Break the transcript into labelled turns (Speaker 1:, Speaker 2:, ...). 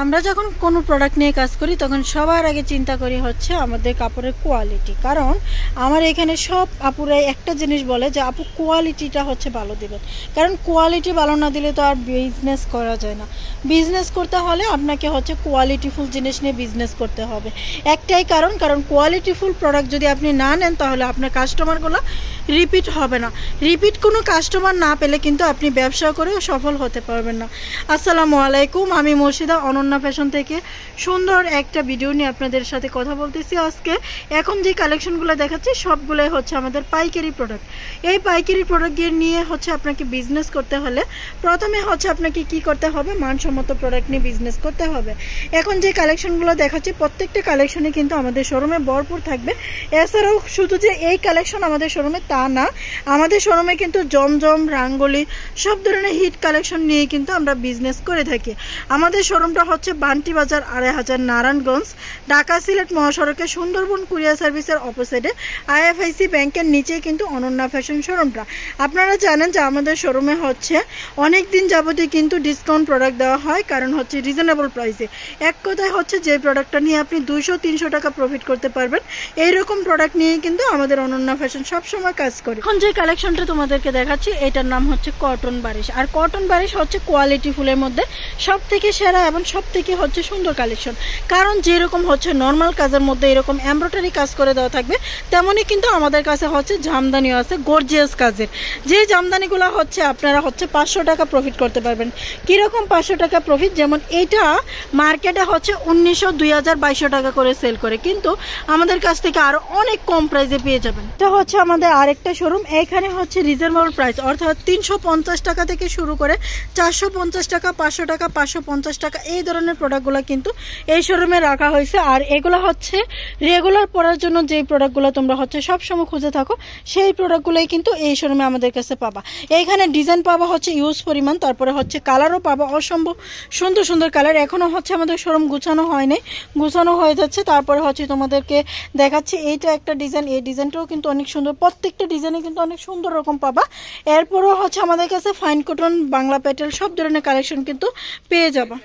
Speaker 1: আমরা যখন কোনো প্রোডাক্ট নিয়ে কাজ করি তখন সবার আগে চিন্তা করি হচ্ছে আমাদের কাপড়ের কোয়ালিটি। কারণ আমার এখানে সব আপুরাই একটা জিনিস বলে যে আপু কোয়ালিটিটা হচ্ছে ভালো দিবেন, কারণ কোয়ালিটি ভালো না দিলে তো আর বিজনেস করা যায় না। বিজনেস করতে হলে আপনাকে হচ্ছে কোয়ালিটিফুল জিনিস নিয়ে বিজনেস করতে হবে। একটাই কারণ কোয়ালিটিফুল প্রোডাক্ট যদি আপনি না নেন তাহলে আপনার কাস্টমারগুলো রিপিট হবে না। রিপিট কোনো কাস্টমার না পেলে কিন্তু আপনি ব্যবসা করেও সফল হতে পারবেন না। আসসালামু আলাইকুম, আমি মুর্শিদা অনন্যা ফ্যাশন থেকে সুন্দর একটা ভিডিও নিয়ে আপনাদের সাথে কথা বলতেছি। আজকে এখন যে কালেকশনগুলো দেখাচ্ছি সবগুলোই হচ্ছে আমাদের পাইকারি প্রোডাক্ট। এই পাইকারি প্রোডাক্ট নিয়ে হচ্ছে আপনাকে বিজনেস করতে হলে প্রথমে হচ্ছে আপনাকে কি করতে হবে, মানসম্মত প্রোডাক্ট নিয়ে বিজনেস করতে হবে। এখন যে কালেকশনগুলো দেখাচ্ছি প্রত্যেকটা কালেকশনে কিন্তু আমাদের শোরুমে ভরপুর থাকবে। এছাড়াও শুধু যে এই কালেকশন আমাদের শোরুমে তা না, আমাদের শোরুমে কিন্তু জমজম, রাঙ্গলি সব ধরনের হিট কালেকশন নিয়ে কিন্তু আমরা বিজনেস করে থাকি। আমাদের শোরুমটা হচ্ছে বান্টি বাজার ২৫০০ নারায়ণগঞ্জ, ঢাকা সিলেট মহাসড়কে সুন্দরবন কুরিয়ার সার্ভিসের অপোজিটে আইএফআইসি ব্যাংকের নিচেই কিন্তু অনন্যা ফ্যাশন শোরুমটা। আপনারা জানেন যে আমাদের শোরুমে হচ্ছে অনেক দিন যাবতীয় কিন্তু ডিসকাউন্ট প্রোডাক্ট দেওয়া হয়, কারণ হচ্ছে রিজনেবল প্রাইসে। এক কথায় হচ্ছে যে প্রোডাক্টটা নিয়ে আপনি ২০০-৩০০ টাকা প্রফিট করতে পারবেন, এইরকম প্রোডাক্ট নিয়ে কিন্তু আমাদের অনন্যা ফ্যাশন সবসময় কাজ করে। এখন যে কালেকশনটা তোমাদেরকে দেখাচ্ছি এটার নাম হচ্ছে কটন বারিশ। আর কটন বারিশ হচ্ছে কোয়ালিটি ফুলের মধ্যে সব থেকে সেরা এবং সব থেকে হচ্ছে সুন্দর কালেকশন। কারণ যেরকম হচ্ছে নর্মাল কাজের মধ্যে এরকম এমব্রয়ডারি কাজ করে দেওয়া থাকবে, তেমনই কিন্তু আমাদের কাছে হচ্ছে জামদানিও আছে গর্জিয়াস কাজের। যে জামদানিগুলো হচ্ছে আপনারা হচ্ছে ৫০০ টাকা প্রফিট করতে পারবেন। কীরকম ৫০০ টাকা প্রফিট? যেমন এইটা মার্কেটে হচ্ছে ১৯০০, ২০০০, ২২০০ টাকা করে সেল করে, কিন্তু আমাদের কাছ থেকে আরও অনেক কম প্রাইসে পেয়ে যাবেন। এটা হচ্ছে আমাদের আরেকটা শোরুম। এখানে হচ্ছে রিজনেবল প্রাইস, অর্থাৎ ৩৫০ টাকা থেকে শুরু করে ৪৫০ টাকা, ৫০০ টাকা, ৫৫০ টাকা এই ধরনের প্রোডাক্টগুলো কিন্তু এই শোরুমে রাখা হয়েছে। আর এগুলো হচ্ছে রেগুলার পরার জন্য যেই প্রোডাক্টগুলো তোমরা হচ্ছে সবসময় খুঁজে থাকো, সেই প্রোডাক্টগুলোই কিন্তু এই শোরুমে আমাদের কাছে পাবা। এইখানে ডিজাইন পাবা হচ্ছে ইউজ পরিমাণ, তারপরে হচ্ছে কালারও পাবা অসম্ভব সুন্দর সুন্দর কালার। এখনও হচ্ছে আমাদের শোরুম গুছানো হয়নি, গুছানো হয়ে যাচ্ছে। তারপরে হচ্ছে তোমাদেরকে দেখাচ্ছি এইটা একটা ডিজাইন, এই ডিজাইনটাও কিন্তু অনেক সুন্দর, প্রত্যেকটা ডিজাইনে কিন্তু অনেক সুন্দর রকম পাবা। এরপরও হচ্ছে আমাদের কাছে ফাইন কটন, বাংলা প্যাটেল সব ধরনের কালেকশন কিন্তু পেয়ে যাবা।